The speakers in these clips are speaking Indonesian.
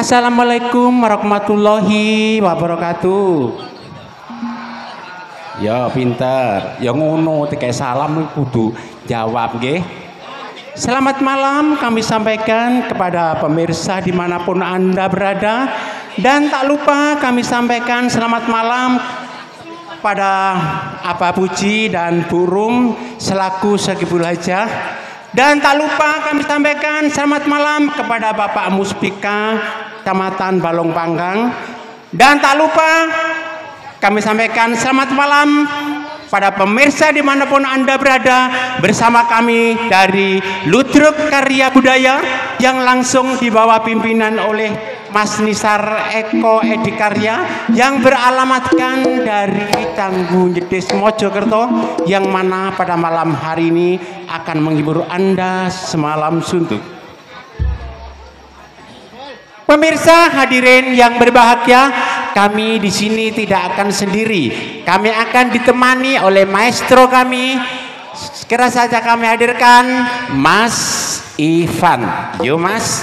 Assalamualaikum warahmatullahi wabarakatuh. Ya pinter, ya ngono kayak salam kudu jawab nggih. Selamat malam kami sampaikan kepada pemirsa dimanapun Anda berada. Dan tak lupa kami sampaikan selamat malam pada Apa Puji dan Bu Rum selaku Sagibul Hajah. Dan tak lupa kami sampaikan selamat malam kepada Bapak Muspika Kecamatan Balong Panggang. Dan tak lupa kami sampaikan selamat malam pada pemirsa dimanapun Anda berada bersama kami dari Ludruk Karya Budaya yang langsung dibawa pimpinan oleh Mas Nisar Eko Edikarya yang beralamatkan dari Tangguh Nyedes Mojokerto yang mana pada malam hari ini akan menghibur Anda semalam suntuk. Pemirsa hadirin yang berbahagia, kami di sini tidak akan sendiri. Kami akan ditemani oleh maestro kami. Segera saja kami hadirkan Mas Ivan. Yo Mas.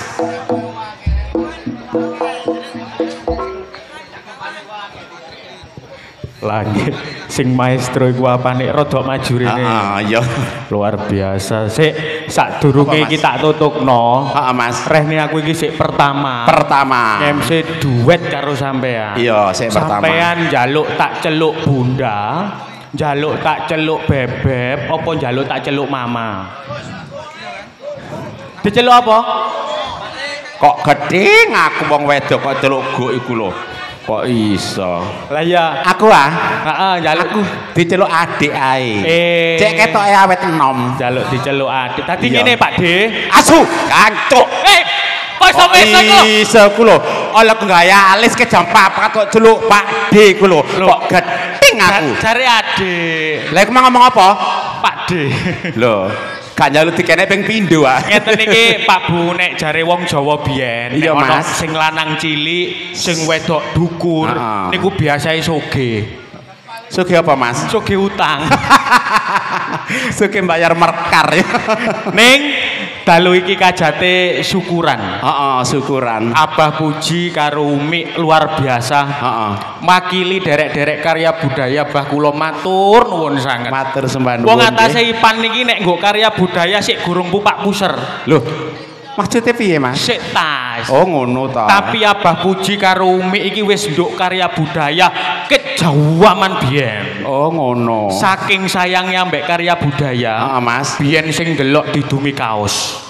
Lagi sing maestro iku apane rada maju rene. Ya. Luar biasa. Sik sadurunge iki tak tutupno. Mas. Rehne aku iki sik pertama. MC duet karo sampean. Iya, sik pertama. Sampean njaluk tak celuk Bunda, njaluk tak celuk Bebeb, apa njaluk tak celuk Mama? Diceluk apa? Kok gede ngaku wong wedok kok celuk guk iku lho. Kok iso? Lah ya, aku heeh, njaluk aku diceluk adik ae. Cek ketoke awet enom. Njaluk diceluk adik. Tadi ngene Pak D. Asu, kancuk. Kok iso iso kok? Iso ku lho. Ala gaya alis ke jam 4 kok celuk Pak D ku lho. Kok gedeng aku. Jare adik. Lah iku ngomong apa? Pak D. Lho, gak njaluk dikene ping pindho wae. Ngeten iki Pak Bu nek jare wong Jawa biyen nek ana sing lanang cilik, sing wedok dukur, niku biasae sugih. Sugih apa Mas? Sugih utang. Sugih bayar merkar ya. Ning dalu iki kajate syukuran. Syukuran. Abah Puji karo Umi luar biasa. Makili derek-derek karya budaya Bah kula matur nuwun sanget. Matur sembah nuwun. Wong atase Ipan niki nek nggo karya budaya sik gurung pupak puser. Loh, maksudnya piye Mas? Sik tas. Oh ngono ta. Tapi Abah Puji karo Umi iki wis nduk karya budaya kejawaman biyen. Oh ngono. Saking sayangnya mbek karya budaya. Mas. Biyen sing delok didumi kaos.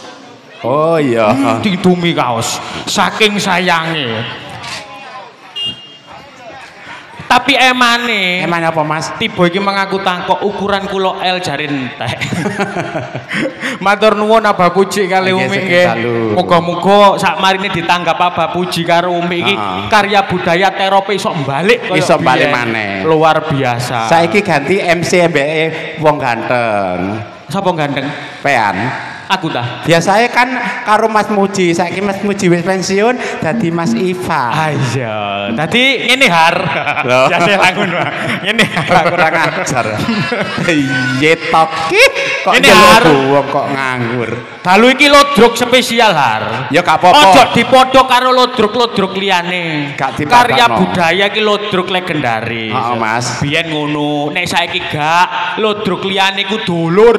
Oh iya. Didumi kaos. Saking sayange. Tapi emane apa Mas? Tiba iki mengaku tangkok ukuran kula L jare entek. Matur nuwun Abah Puji kali Umi nggih. Muga-muga sakmarine ditanggap Abah Puji karo Umi iki karya budaya terope iso balik kaya iso balik maneh. Luar biasa. Saiki ganti MC mbeke wong ganteng. Sapa ganteng? Pean. Aku tah. Biasanya kan karo Mas Muji, saiki Mas Muji wis pensiun dadi Mas Iva. Iya, dadi ngene har. Jase langun wae. Ngene kurang ajar. Iya tok kok ngene har wong kok nganggur. Dalu iki lodruk spesial har. Ya gak apa-apa. Ojo dipodho karo lodruk-lodruk liyane. Karya budaya iki lodruk legendaris. Heeh, Mas. Biyen ngono, nek saiki gak lodruk liyane ku dulur.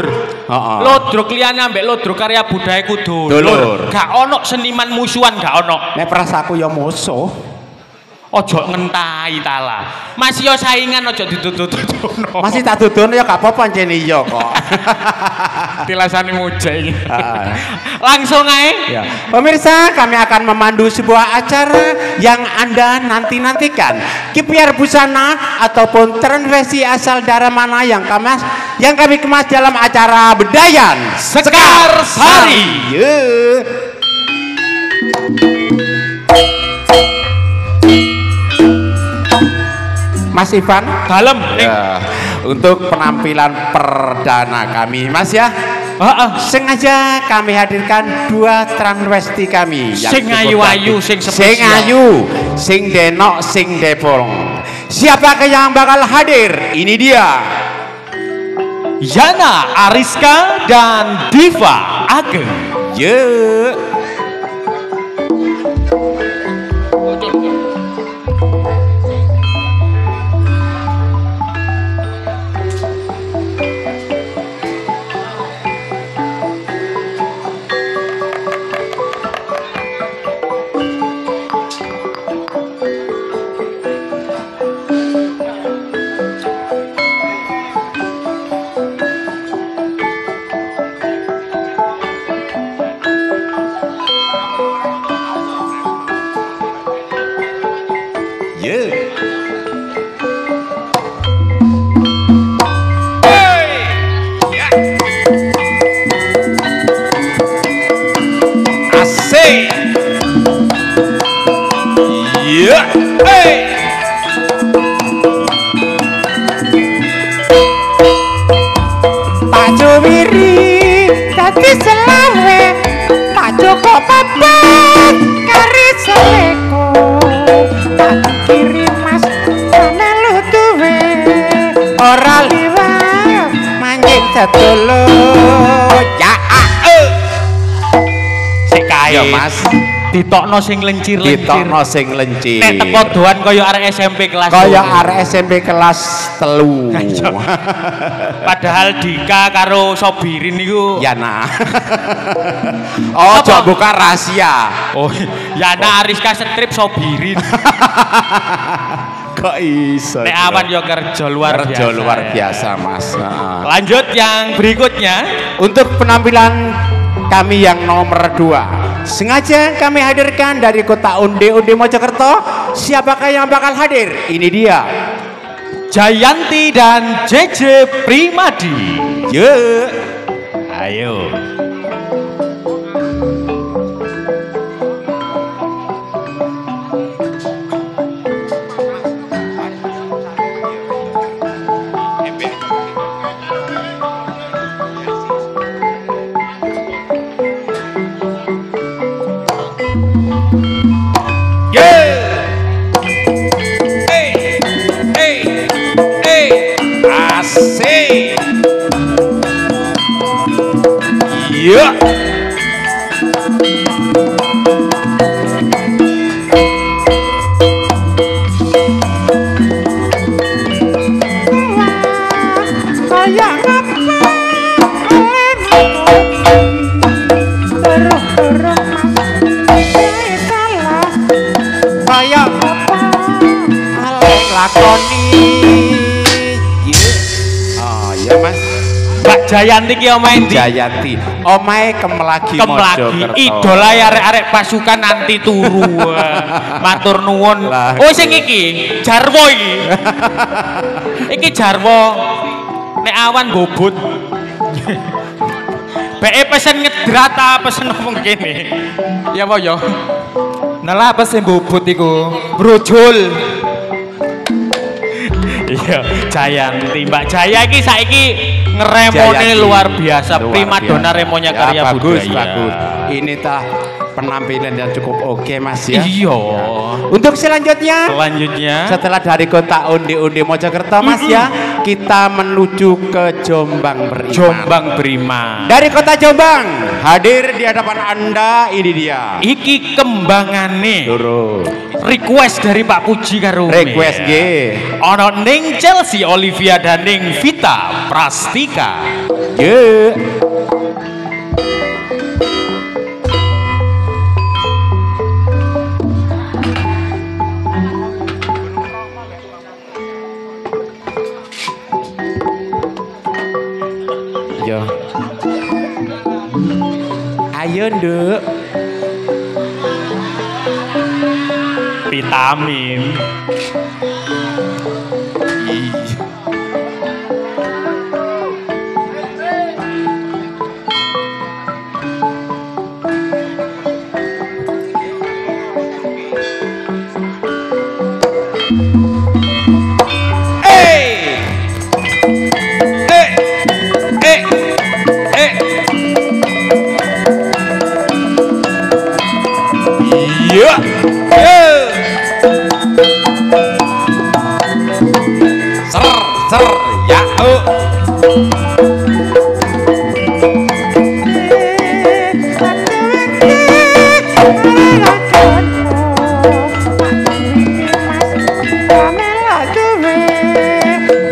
Heeh. Lodruk liyane ambek lodruk karya budaya ku dulur. Gak ono seniman musuhan, gak ono. Nek prasaku ya musuh. Ojo ngentahi tala. Masih yo saingan ojo ditutut-tututno. Masih tak tuturno ya gak apa-apa jene iya kok. Tilasane mujek iki. Langsung ae. Ya. Pemirsa, kami akan memandu sebuah acara yang Anda nanti-nantikan. Kipiar busana ataupun transvesti asal daerah mana yang kami kemas dalam acara Bedayan Sekar Sari. Mas Ivan, dalem ya, untuk penampilan perdana kami, Mas ya. Sengaja kami hadirkan dua transvesti kami. Sing ayu-ayu, sing spesial. Sing ayu, sing denok, sing depong. Siapakah yang bakal hadir? Ini dia. Yana Ariska dan Diva Ageng. kiri dadi selawe tak cukup papat kari seleko tak kiri mas melu duwe ora liwat manjing sedolo ya sik kae mas ditokno sing lencir-lencir. Ditokno sing lencir. Nek teko doan kaya arek SMP kelas. Kaya arek SMP kelas 3. Padahal Dika karo Sobirin niku Yana. Oh, jok buka rahasia. Oh, Yana Ariska Strip Sobirin. Kok iso? Nek awan yo kerja luar biasa. Kerja luar biasa, Mas. Lanjut yang berikutnya untuk penampilan kami yang nomor 2. Sengaja kami hadirkan dari kota Undi Mojokerto. Siapakah yang bakal hadir? Ini dia Jayanti dan JJ Primadi. Yuk, ayo. Asik. Ya. Lakoni. Oh iya mas. Mbak Jayanti ki omahe ndi? Jayanti. Omahe Kemlagi Mojokerto. Idola arek-arek pasukan anti turu. Matur nuwun. Oh sing iki Jarwo iki. Iki Jarwo nek awan bobot. Beke pesen ngedrat ta pesen ngomong kene. Ya apa ya? Nala pesen bobot iku. Brojol. Iya, Jayanti, Mbak Jaya iki saiki ngeremone luar biasa, primadona remonya karya bagus, budaya. Bagus. Ini tah penampilan yang cukup oke mas ya. Iya. Untuk selanjutnya setelah dari kota Undi Mojokerto mas ya, kita menuju ke Jombang Beriman. Jombang Beriman. Dari kota Jombang hadir di hadapan anda ini dia. Iki kembangane. Request dari Pak Puji karo request G. Ono ning Chelsea Olivia dan ning Vita Prastika. Ye. Yo. Ayo nduk. Vitamin. Ser ya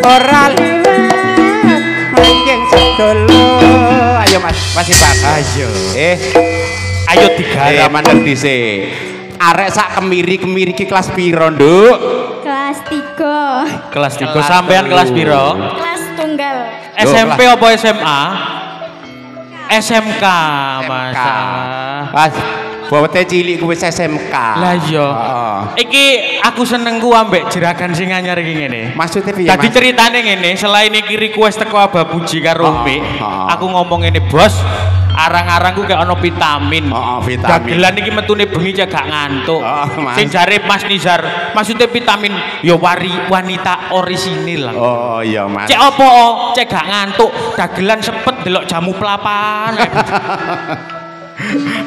ora liwat manjing sedolo. Ayo mas, masih Pak. Ayo. Ayo digarap manut dhisik. Arek sak kemiri-kemiri ki kelas piro, Nduk? Kelas 3. Kelas 3 sampean kelas piro? Kelas tunggal. SMP apa SMA? SMK, Mas. Pas bobote cilik kuwi SMK. Lah iya. Iki aku seneng ku ambek jeragan sing anyar iki ngene. Maksudnya piye? Dadi ceritane ngene, selain iki request teko Abah Puji karo Umi, aku ngomong ngene, Bos. arang-arang ku kayak ono vitamin. Vitamin. Dagelan iki metune bengi cek gak ngantuk. Mas. Sing jare Mas Nizar, maksudnya vitamin ya wanita orisinil. Oh iya Mas. Cek opo? Cek gak ngantuk, dagelan sepet delok jamu pelapan.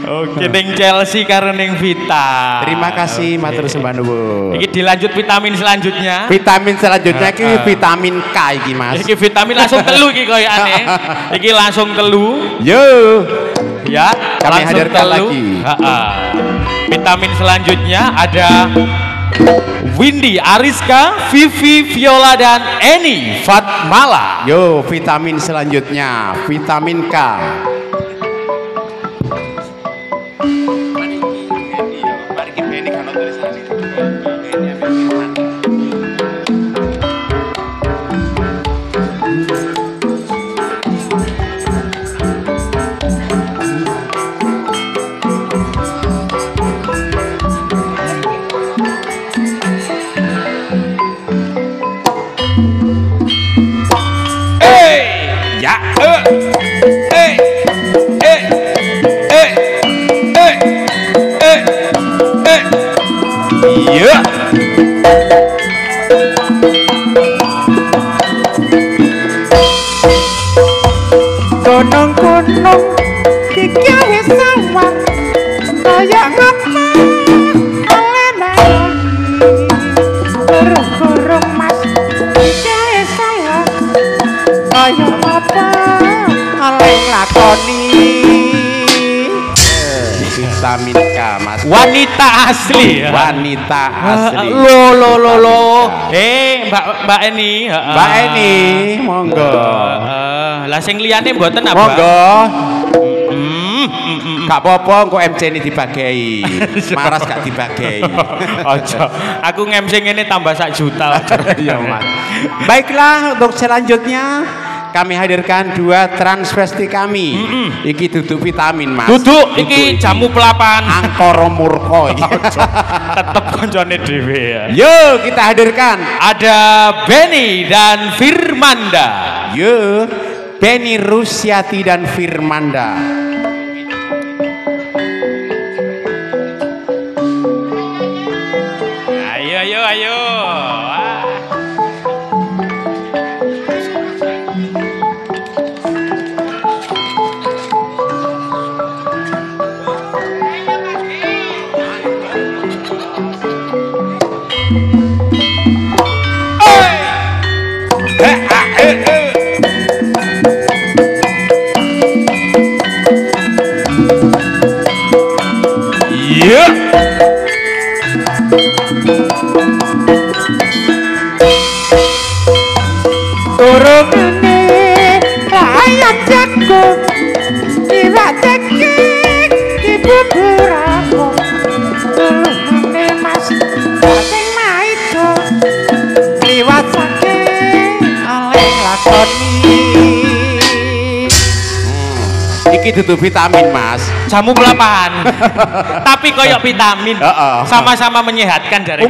Oke, ning Chelsea karo ning Vita. Terima kasih matur sembah nuwun. Iki dilanjut vitamin selanjutnya. Vitamin selanjutnya iki vitamin K iki Mas. Iki vitamin langsung telu iki koyane. Iki langsung telu. Yo. Ya, kami langsung hadirkan telu. lagi. Vitamin selanjutnya ada Windy, Ariska, Vivi, Viola dan Eni Fatmala. Yo, vitamin selanjutnya vitamin K. Gunung-gunung digawe sawah kaya ngapa alena burung-burung mas digawe sawah kaya ngapa aleng lakoni. Vitamin K Mas. Wanita asli. Wanita asli. Lo. Mbak Eni. Mbak Eni, monggo. Lah sing liyane mboten apa? Monggo. Gak apa-apa engko MC ini dibagi. Maras gak dibagi. Ojo. Aku nge-MC ngene tambah 1 juta. Iya, Mas. Baiklah, untuk selanjutnya kami hadirkan 2 transvesti kami. Iki duduk vitamin Mas. Duduk iki jamu pelapan. Angkara murka iki. Tetep koncone dhewe ya. Yo, kita hadirkan ada Benny dan Firmanda. Yo, Benny Rusiati dan Firmanda. Ayo. Turunane ayam jago iwak cekik dibubur aku turunane mas sing maido liwat saking aleng lakoni. Iki duduk vitamin Mas. Jamu pelapan. Tapi koyok vitamin. Sama-sama menyehatkan dari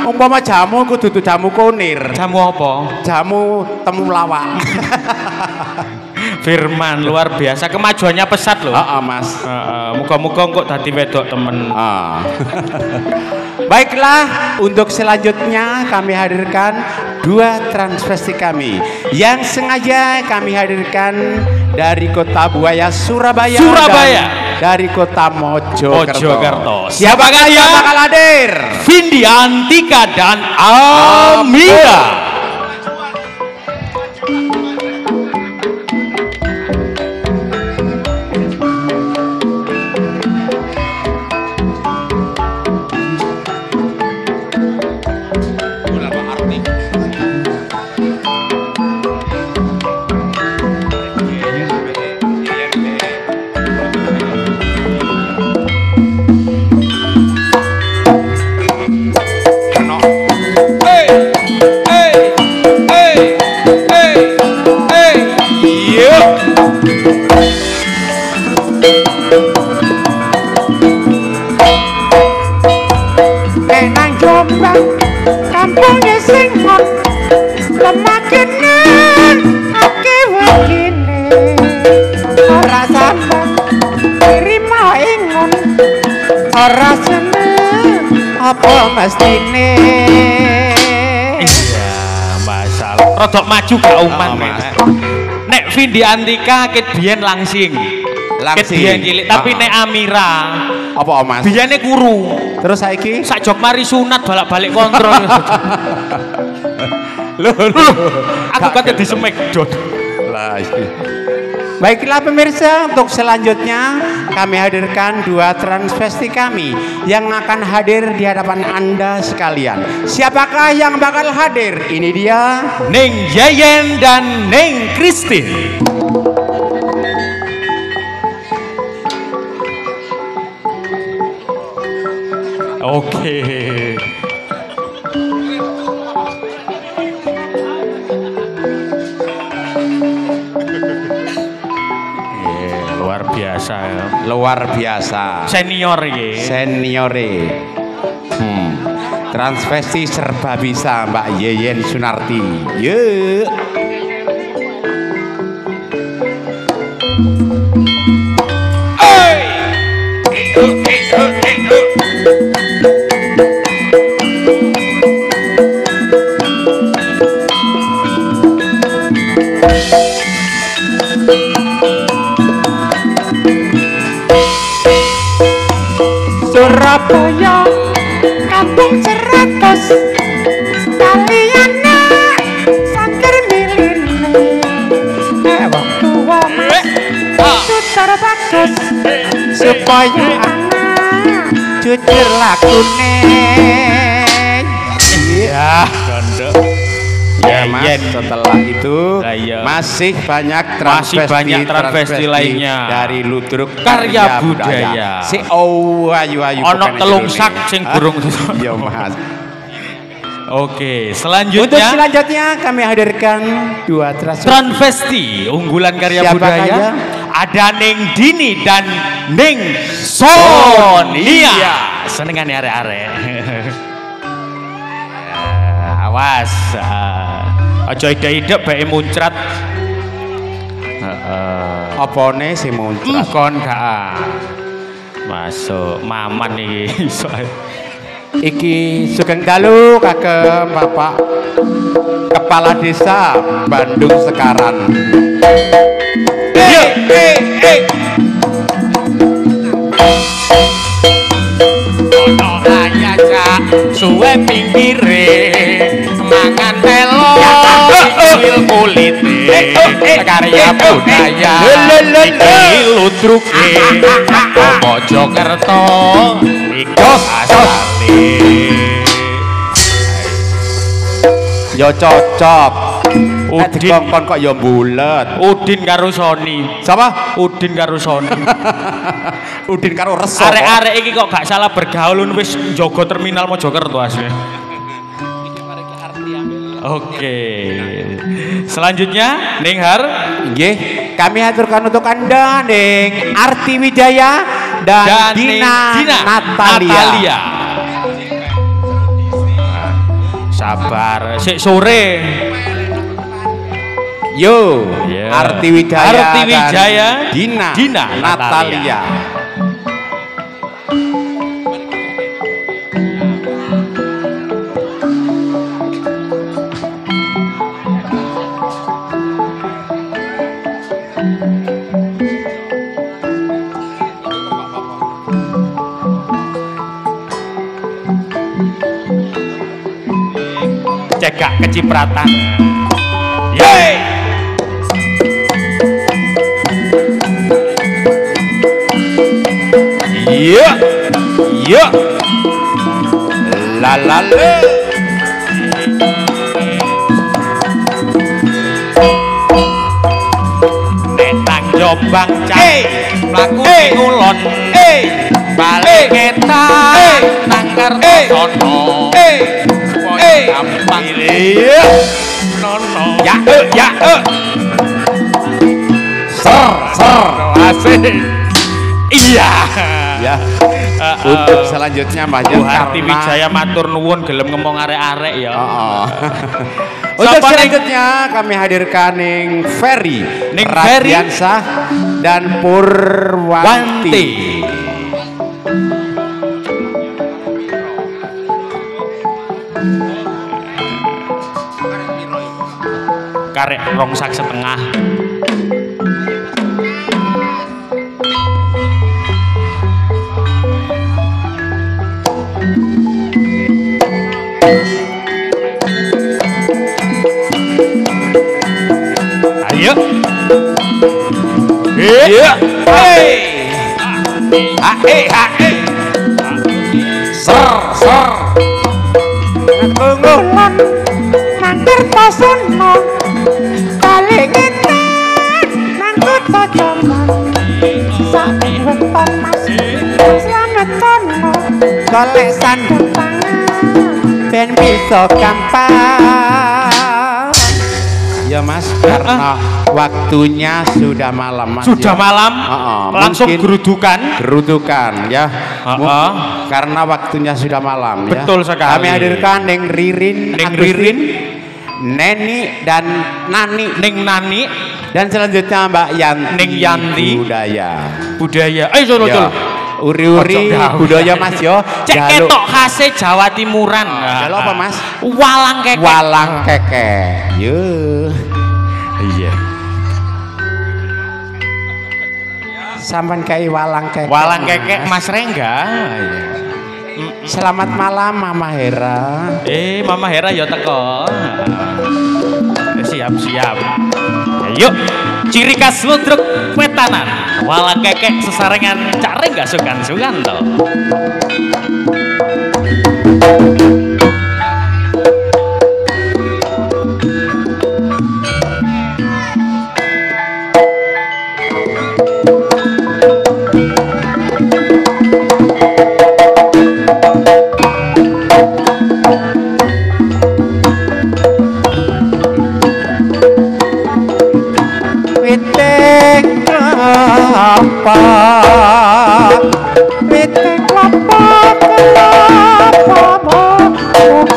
umpama jamu ku dudu jamu kunir. Jamu apa? Jamu temulawak. Firman luar biasa, kemajuannya pesat loh. Mas. Muga-muga kok dadi wedok temen. Baiklah, untuk selanjutnya kami hadirkan 2 transvesti kami yang sengaja kami hadirkan dari Kota Buaya, Surabaya. Dan dari Kota Mojokerto. Siapakah yang bakal hadir? Vindi, Antika dan Amira. Nang Jombang kampungnya sing hot lemakene akeh wegine ora sampe ora seneng apa mestine. Iya, masalah. Rodok maju gak uman, Mas. Nek Vindi Antika ket biyen langsing. Ket biyen cilik, tapi nek Amira apa Mas? biyene kuru. Terus saiki Sak jok mari sunat balak-balik kontrol. Loh, aku kata di Smackdown. Lah, baiklah pemirsa, untuk selanjutnya kami hadirkan dua transvesti kami yang akan hadir di hadapan Anda sekalian. Siapakah yang bakal hadir? Ini dia Neng Yayen dan Neng Christine. Oke. Luar biasa ya. luar biasa. Senior ya. Seniore. Transvesti serba bisa Mbak Yeyen Sunarti. Yuk. Surabaya kampung ceratos kaliana sangker miline waktu wamas putar bagus supaya anak jujur lakune. Ya, Gondok. ya Mas, setelah itu iya. masih banyak transvesti lainnya dari Ludruk Karya Budaya. Si ayu Ono telung sak sing burung. Iya Mas. Oke, Untuk selanjutnya selanjutnya kami hadirkan dua transvesti unggulan karya Siapa budaya. aja? Ada Neng Dini dan Neng Sonia. Senengan arek-arek. Awas. Aja ide-ide bae muncrat. Opone si muncrat. Kon gak. Masuk maman iki iso. Iki Sugeng Dalu kagem Bapak Kepala Desa Bandung Sekaran. Ono aja cak suwe pinggire mangan telo kuil kulite karya budaya iki ludruke Mojokerto iku asale. Yo cocok. Udin Dikongkon kok yo bulet. Udin karo Sony. Siapa? Udin karo Sony. Udin karo Reso. Arek-arek iki kok gak salah bergaul wis njogo terminal Mojokerto asli. Oke. Selanjutnya Ning Har. Nggih, kami aturkan untuk Anda Ning Arti Wijaya dan Dina Natalia. Sabar, sik sore. Yo, Yeah. Arti Wijaya, Arti Wijaya, dan Dina Natalia. Cegak kecipratan. Yeay. Iya, iya. La la la. Netang Jombang cai mlaku ngulon balik ngetan nang Kertosono gampang Iya. nono Ya, ya. Ser. asik iya Ya. Untuk selanjutnya Mbak Bu Harti Wijaya matur nuwun gelem ngomong arek-arek ya. Untuk Sapa, Ning? selanjutnya kami hadirkan Ning Ferry, Ning Ferry? Radiansah dan Purwanti. karek 2 sak setengah. Ayo. Iya. Hei. Ser. Ngulon nangkir pasono kali ngene nangkut pacaman sak weton mas slamet kono golek sandang pangan ben bisa gampang ya Mas karena waktunya sudah malam Mas. Sudah malam langsung gerudukan ya. Karena waktunya sudah malam. Betul ya. sekali. Kami hadirkan Neng Ririn, Neni dan Nani. Neng Nani dan selanjutnya Mbak Yanti. Neng Yanti. Budaya. Ayo Solo. Uri-uri budaya Mas yo. Cek ketok khase Jawa Timuran. Jalo apa Mas? Walang keke. Yo. Iya. Sampan kai walang keke. Mas Rengga. Selamat malam Mama Hera. Mama Hera ya teko. Siap. Ayo. Ciri khas Ludruk Wetanan. Walang kekek sesarengan Cak Rengga sugan-sugan to. Witeng kelapa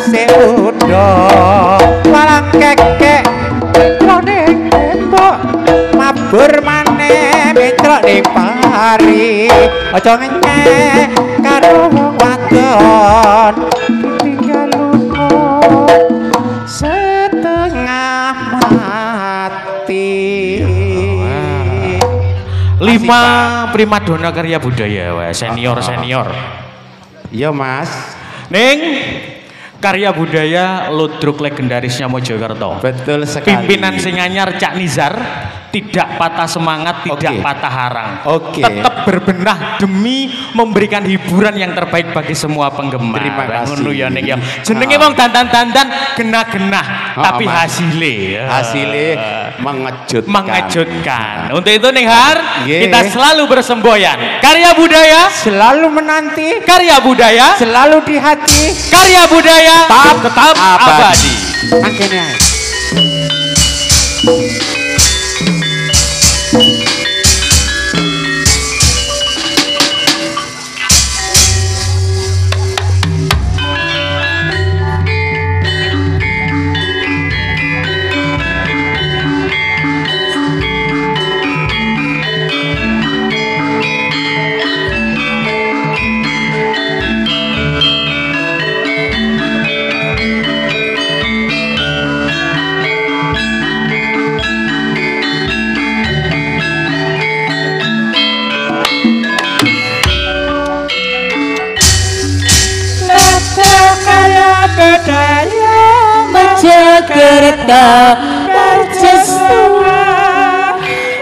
seudo walang kekek kroning tembok mabur maneh metrok ning pari aja ngenyek karo wong wadon tinggal lunga setengah mati. 5 primadona karya budaya senior. Iya Mas. Ning karya budaya Ludruk legendarisnya Mojokerto. Betul sekali. Pimpinan sing anyar Cak Nizar tidak patah semangat, tidak patah harang. Tetap berbenah demi memberikan hiburan yang terbaik bagi semua penggemar. Terima kasih. Ngono ya ning ya. Jenenge wong dandan-dandan genah-genah, tapi hasilnya mengejutkan. Untuk itu ning Har, kita selalu bersemboyan. Karya budaya selalu menanti, karya budaya selalu di hati, karya budaya tetap abadi. Angkene ae. Mojokerto Mercusuar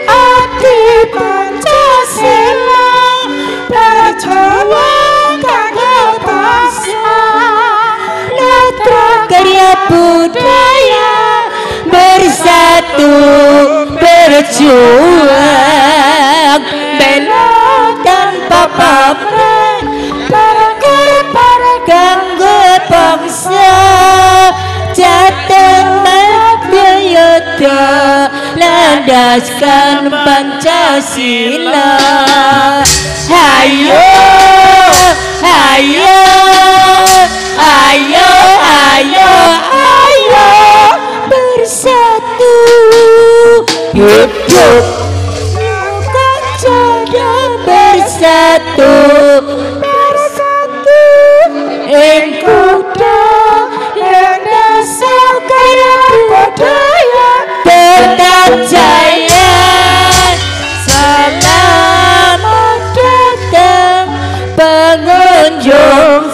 Adi Pancasila Perjuangan kanggo bangsa Netra karya budaya bersatu berjuang bela tanpa pamrih para kanggo bangsa jateng Yoda landaskan Pancasila. Hayo bersatu hidup kancana bersatu engkuda yang dasar kaya budaya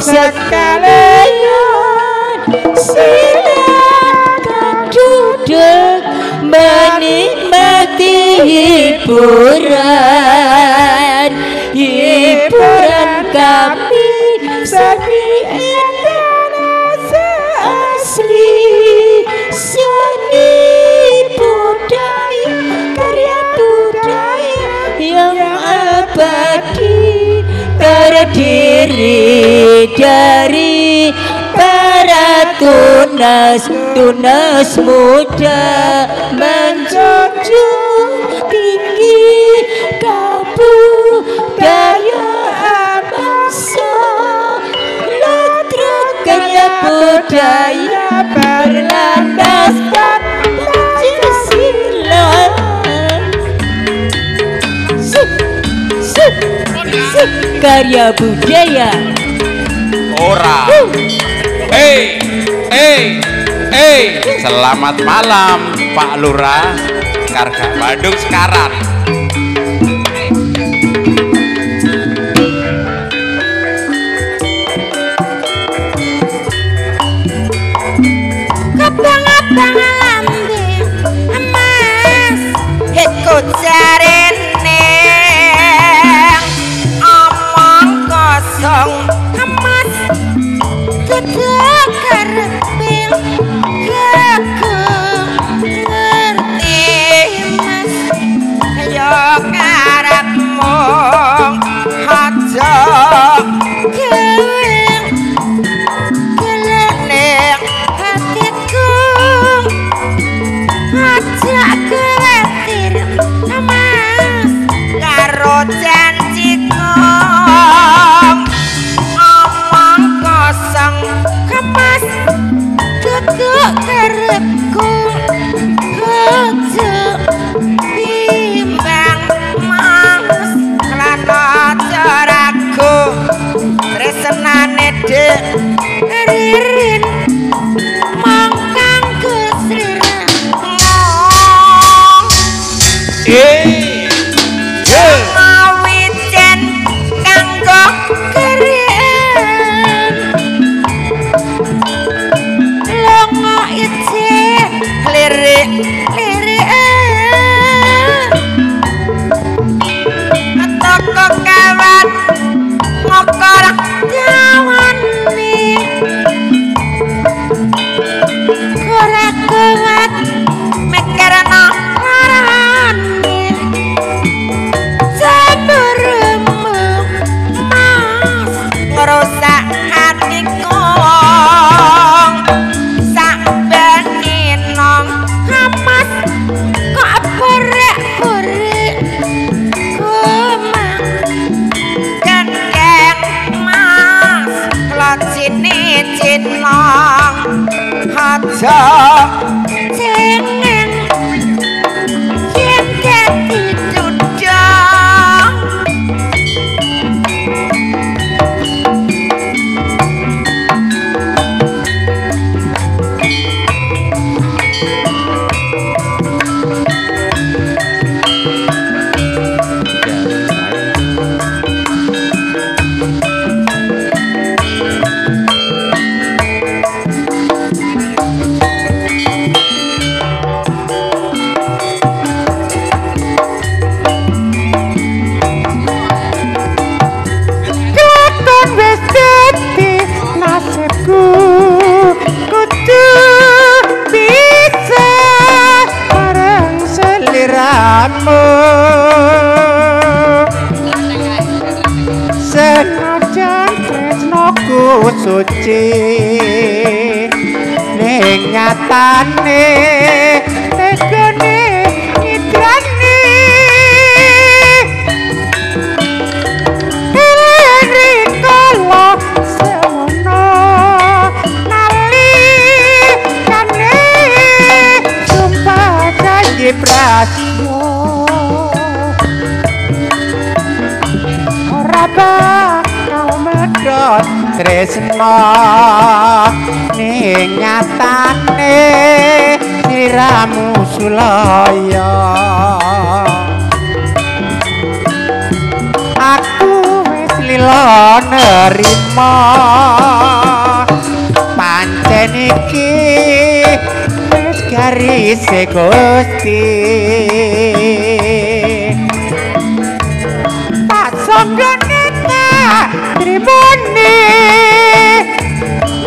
sekalian silakan duduk menikmati hiburan kami seni Indonesia asli seni budaya karya budaya yang abadi terdiri dari para tunas muda menjunjung tinggi kebudayaan bangsa latar karya budaya berlandaskan Pancasila. Karya budaya ora. Selamat malam Pak Lurah Karga Bandung sekarang. Abang-abang lambe emas ikut jarene omong kosong emas kedeker pil aku ngerti mas yo karepmu aja janjiku omong kosong kemas duduk karepku ojo bimbang mas kelana coraku tresnane dek ririn mongkang kesriran toko kawan ngokor jawan nih ora kuat mikirno larane sabaremu mas ngerusak hatiku sak benino amas kok borek-borek kumang gendeng mas klocine cinong aja cengeng yen dadi dudong kudu bisa bareng seliramu senajan tresnoku suci ning nyatane tegane ngidrani rikala semono nalikane sumpah janji prasmo ora bakal medhot tresno ning nyatane siramu sulaya aku wis lila terima pancen iki wis garise Gusti tak songgone tak trimone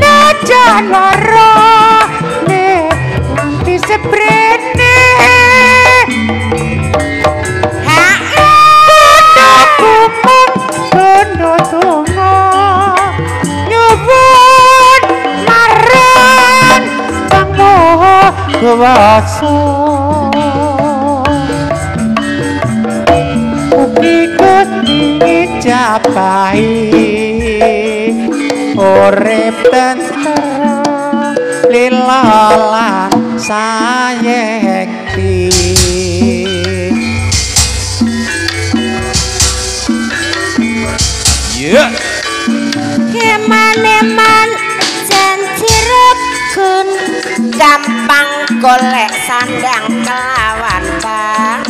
najan lara ne nganti seprene bondo donga nyuwun marang Sang Maha Kuwasa mugi Gusti ngijabahi urip tentrem lila lan sayekti. Yeah. Keman-eman janji rukun gampang golek sandang kelawan bangon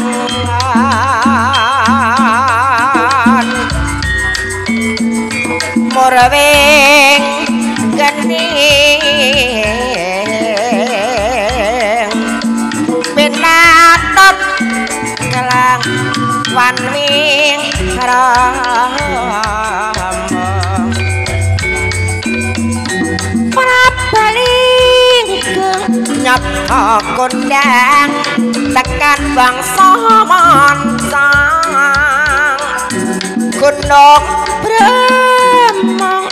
murwing gening pinatot kelang wanwing nyata kondang tekan bangsa mansang gunung Bromo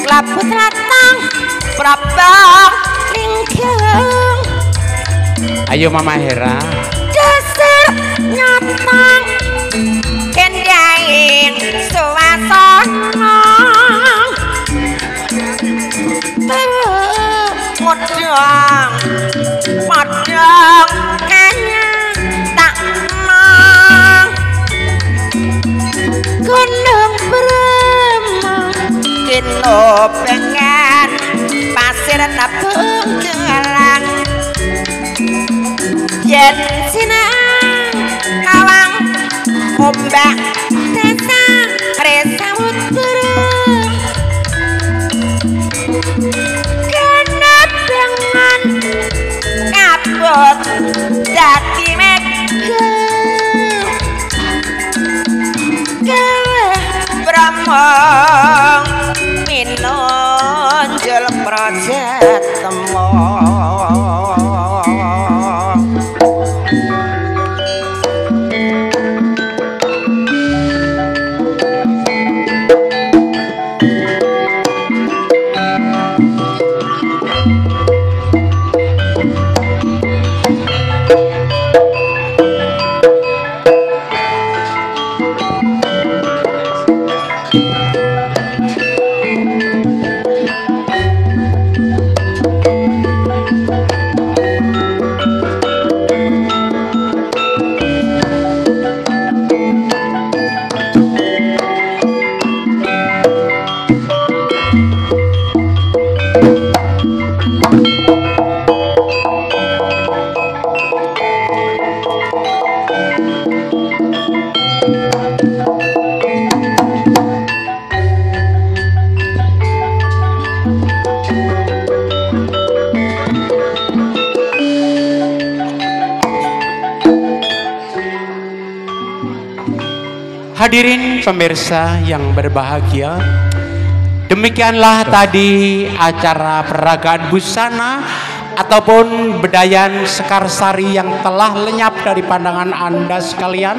klabut latang prabang linggeng Ayo Mama Hera dasar nyatang kendaing suasana padang hanya tak mang gunung Bromo kino pengen pasir tabung gelang yen sinang kawang ombak desa resa uturung kabut dadi mega gawe Bromo minonjol projet temo Hadirin pemirsa yang berbahagia, demikianlah tadi acara peragaan busana ataupun bedayan Sekarsari yang telah lenyap dari pandangan Anda sekalian.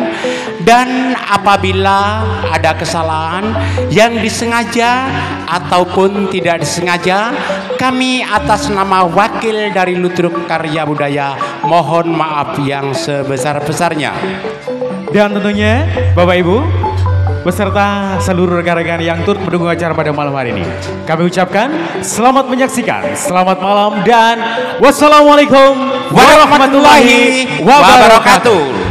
Dan apabila ada kesalahan yang disengaja ataupun tidak disengaja, kami atas nama wakil dari Ludruk Karya Budaya mohon maaf yang sebesar-besarnya. Dan tentunya Bapak Ibu beserta seluruh rekan-rekan yang turut mendukung acara pada malam hari ini, kami ucapkan selamat menyaksikan, selamat malam, dan wassalamualaikum warahmatullahi wabarakatuh.